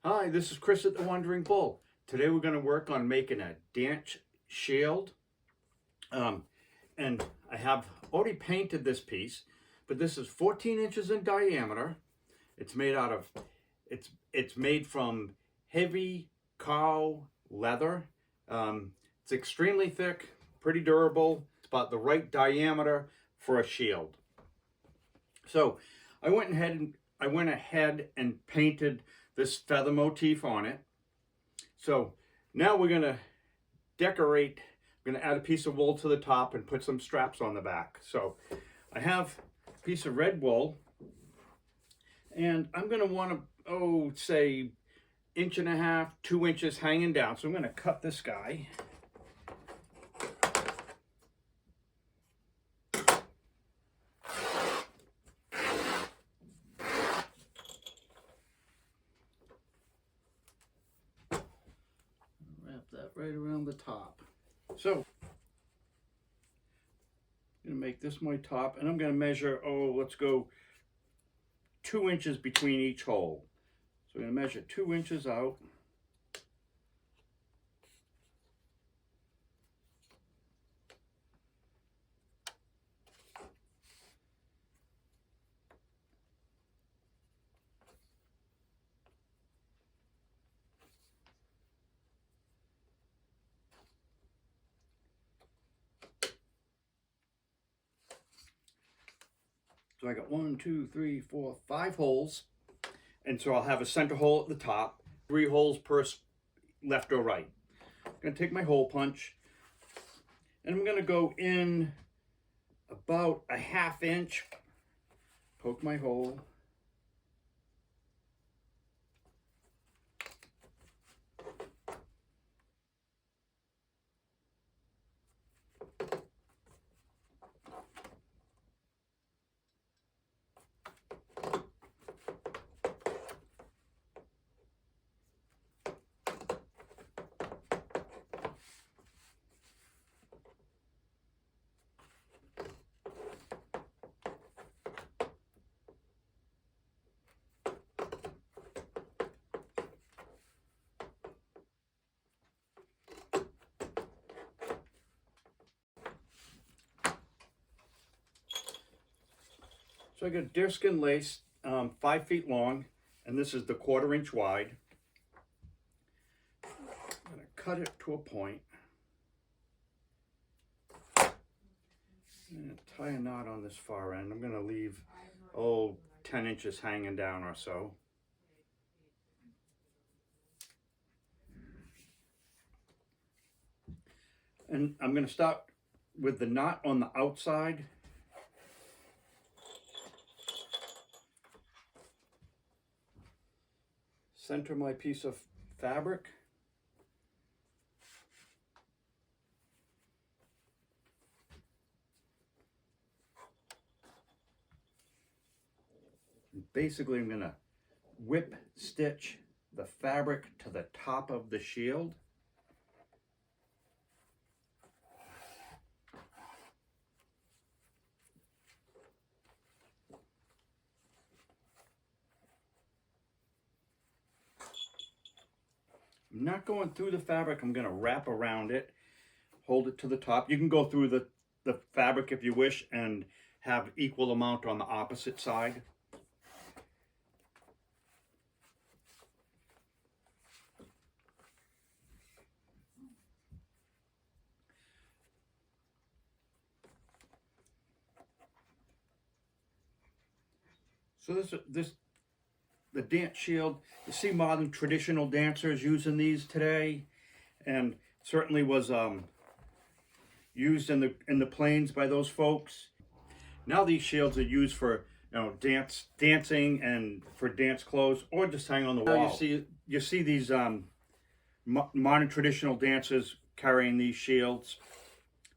Hi, this is Chris at the Wandering Bull. Today we're going to work on making a dance shield. And I have already painted this piece, but this is 14 inches in diameter. It's made out of, it's made from heavy cow leather. It's extremely thick, pretty durable. It's about the right diameter for a shield. So I went ahead and painted this feather motif on it. So now we're going to decorate. I'm going to add a piece of wool to the top and put some straps on the back. So I have a piece of red wool, and I'm going to want to, say 1.5 inches, 2 inches hanging down. So I'm going to cut this guy. Wrap that right around the top. So I'm going to make this my top, and I'm going to measure, let's go 2 inches between each hole. So I'm going to measure 2 inches out. So I got 1, 2, 3, 4, 5 holes. And so I'll have a center hole at the top, 3 holes per left or right. I'm going to take my hole punch, and I'm going to go in about a 1/2 inch, poke my hole. So I got deerskin lace, 5 feet long, and this is the 1/4 inch wide. I'm going to cut it to a point. I'm going to tie a knot on this far end. I'm going to leave, 10 inches hanging down or so. And I'm going to start with the knot on the outside. Center my piece of fabric. And basically, I'm going to whip stitch the fabric to the top of the shield. I'm not going through the fabric. I'm going to wrap around it, hold it to the top. You can go through the fabric if you wish and have equal amount on the opposite side. So the dance shield, you see modern traditional dancers using these today, and certainly was used in the plains by those folks. Now these shields are used for dancing and for dance clothes, or just hang on the wall. You see these modern traditional dancers carrying these shields.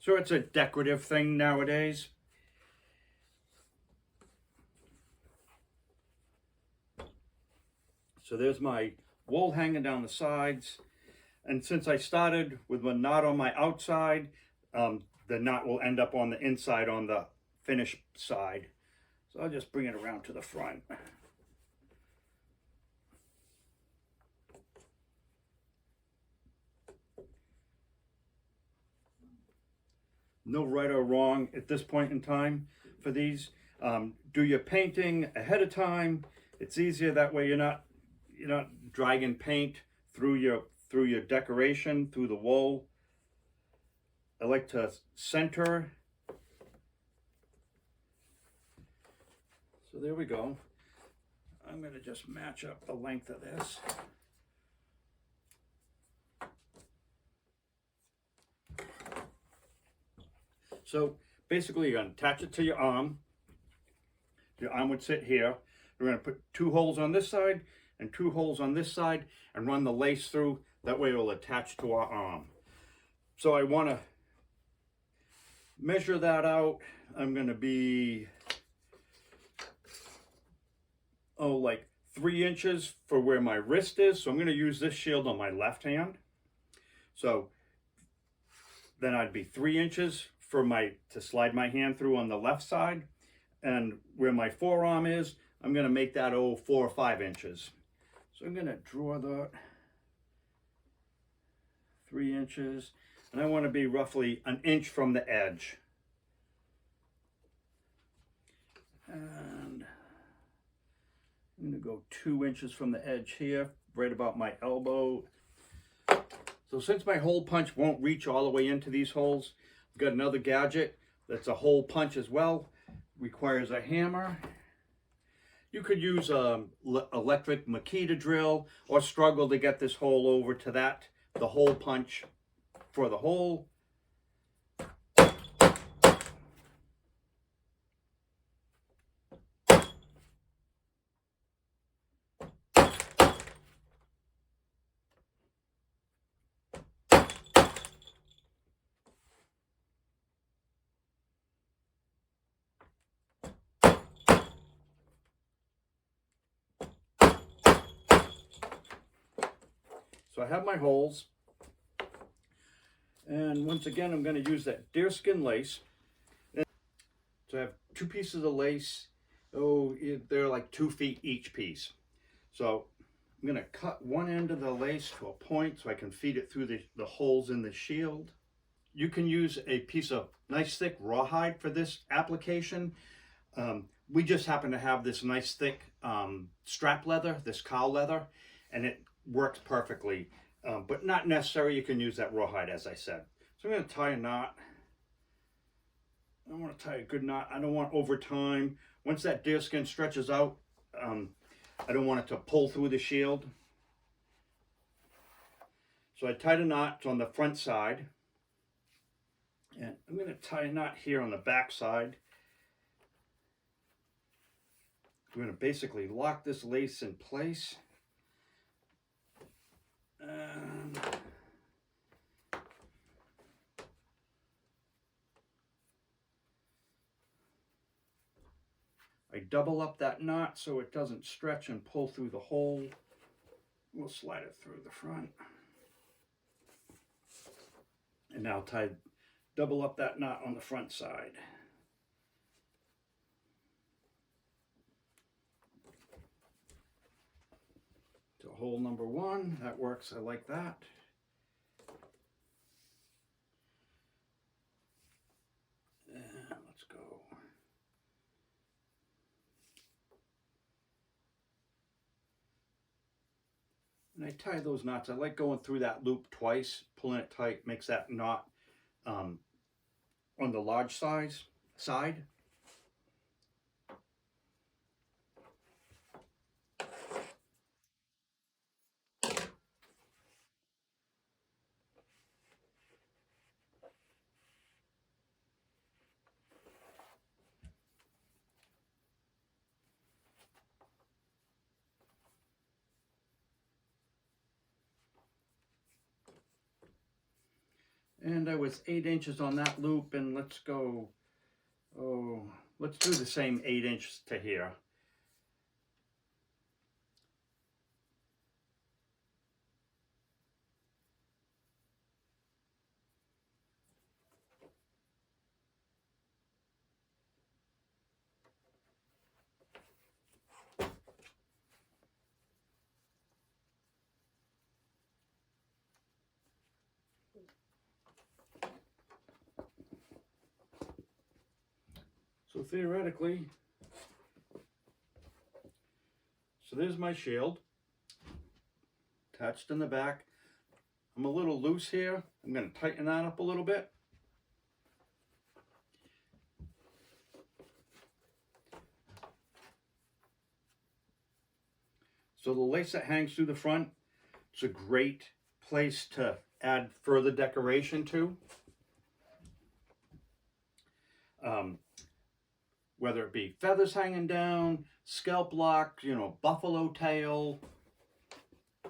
So it's a decorative thing nowadays. So there's my wool hanging down the sides. And since I started with a knot on my outside, the knot will end up on the inside on the finished side. So I'll just bring it around to the front. no right or wrong at this point in time for these. Do your painting ahead of time. It's easier that way. You're not dragging paint through your decoration, through the wool. I like to center. So there we go. I'm going to just match up the length of this. So basically you're going to attach it to your arm. Your arm would sit here. We're going to put 2 holes on this side and 2 holes on this side and run the lace through. That way it will attach to our arm. So I want to measure that out. I'm going to be, like 3 inches for where my wrist is. So I'm going to use this shield on my left hand. So then I'd be 3 inches for to slide my hand through on the left side. And where my forearm is, I'm going to make that 4 or 5 inches. So I'm going to draw that 3 inches. And I want to be roughly 1 inch from the edge. And I'm going to go 2 inches from the edge here, right about my elbow. So since my hole punch won't reach all the way into these holes, I've got another gadget that's a hole punch as well. Requires a hammer. You could use a electric Makita drill or struggle to get this hole over to the hole punch for the hole. So I have my holes, and once again I'm going to use that deerskin lace. So I have 2 pieces of lace. They're like 2 feet each piece. So I'm going to cut one end of the lace to a point so I can feed it through the holes in the shield. You can use a piece of nice thick rawhide for this application. We just happen to have this nice thick strap leather, this cow leather, and it works perfectly, but not necessary. You can use that rawhide, as I said. So I'm going to tie a knot. I want to tie a good knot. I don't want over time. Once that deerskin stretches out, I don't want it to pull through the shield. So I tied a knot on the front side, and I'm going to tie a knot here on the back side. I'm going to basically lock this lace in place. And I double up that knot so it doesn't stretch and pull through the hole. We'll slide it through the front. And now double up that knot on the front side. So hole number 1, that works. I like that. And let's go. And I tie those knots. I like going through that loop twice, pulling it tight, makes that knot on the large side. And I was 8 inches on that loop, and let's go, let's do the same 8 inches to here. So theoretically, so there's my shield attached in the back. I'm a little loose here. I'm going to tighten that up a little bit. So the lace that hangs through the front, it's a great place to add further decoration to. Whether it be feathers hanging down, scalp lock, you know, buffalo tail. I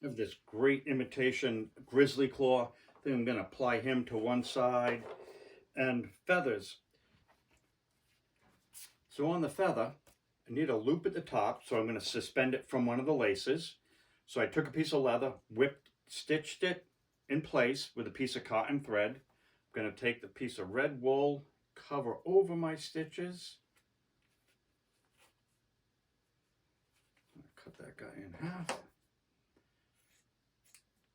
have this great imitation grizzly claw. I think I'm going to apply him to one side. And feathers. So on the feather, I need a loop at the top, so I'm going to suspend it from one of the laces. So I took a piece of leather, stitched it in place with a piece of cotton thread. I'm going to take the piece of red wool, cover over my stitches. Cut that guy in half.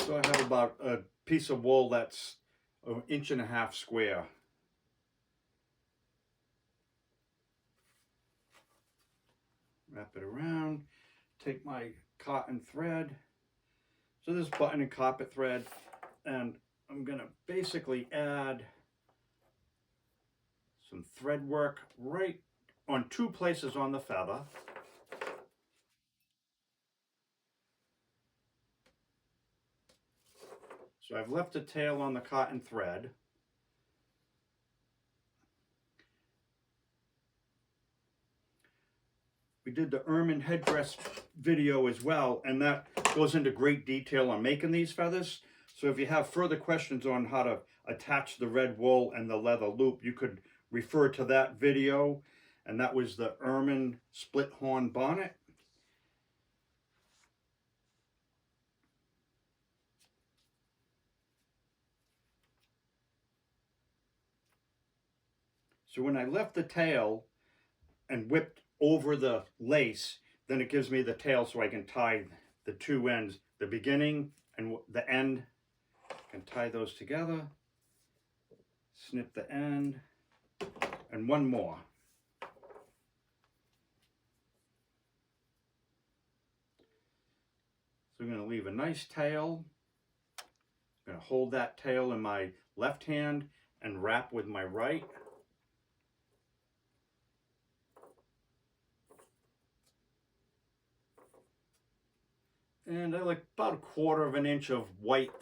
So I have about a piece of wool that's an 1.5 inches square. Wrap it around, take my cotton thread. So this button and carpet thread, and I'm gonna basically add some thread work right on 2 places on the feather. So I've left a tail on the cotton thread. We did the ermine headdress video as well, and that goes into great detail on making these feathers. So if you have further questions on how to attach the red wool and the leather loop, you could refer to that video, and that was the ermine split horn bonnet. So when I left the tail and whipped over the lace, then it gives me the tail so I can tie the 2 ends, the beginning and the end. I can tie those together, snip the end, and one more. So I'm going to leave a nice tail. I'm going to hold that tail in my left hand and wrap with my right. And I like about 1/4 inch of white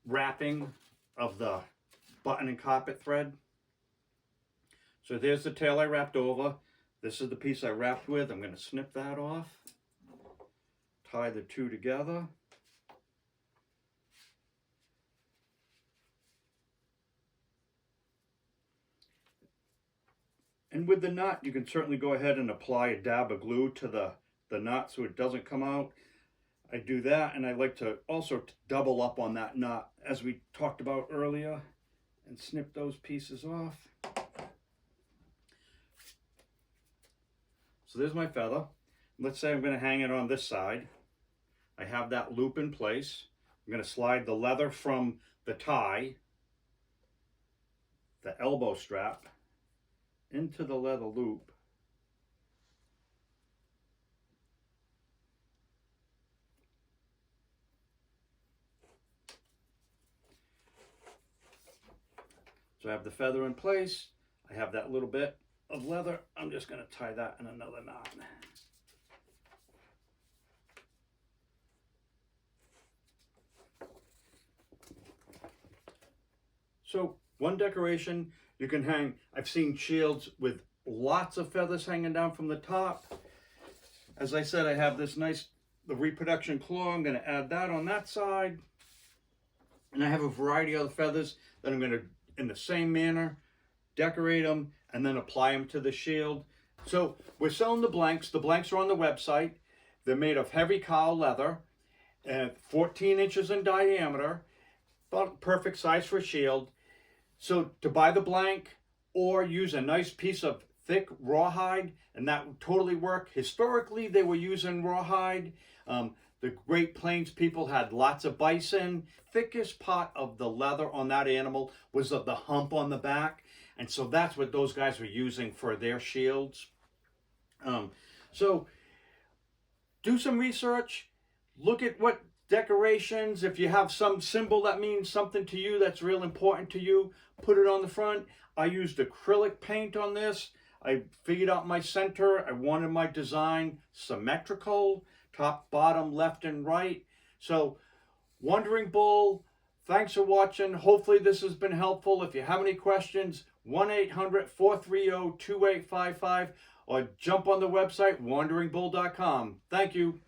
wrapping of the button and carpet thread. So there's the tail I wrapped over. This is the piece I wrapped with. I'm going to snip that off, tie the 2 together. And with the knot, you can certainly go ahead and apply a dab of glue to the knot so it doesn't come out. I do that, and I like to also double up on that knot as we talked about earlier and snip those pieces off. So there's my feather. Let's say I'm going to hang it on this side. I have that loop in place. I'm going to slide the leather from the tie, the elbow strap, into the leather loop. So I have the feather in place. I have that little bit of leather. I'm just going to tie that in another knot. So one decoration you can hang, I've seen shields with lots of feathers hanging down from the top. As I said, I have this nice, the reproduction claw. I'm going to add that on that side. And I have a variety of feathers that I'm going to, in the same manner, decorate them and then apply them to the shield. So we're selling the blanks. The blanks are on the website. They're made of heavy cow leather, 14 inches in diameter, about perfect size for a shield. So to buy the blank or use a nice piece of thick rawhide, and that would totally work. Historically, they were using rawhide. The Great Plains people had lots of bison. Thickest part of the leather on that animal was of the hump on the back. And so that's what those guys were using for their shields. So do some research. Look at what decorations, if you have some symbol that means something to you that's real important to you, put it on the front. I used acrylic paint on this. I figured out my center. I wanted my design symmetrical, top, bottom, left, and right. So, Wandering Bull, thanks for watching. Hopefully this has been helpful. If you have any questions, 1-800-430-2855 or jump on the website, wanderingbull.com. Thank you.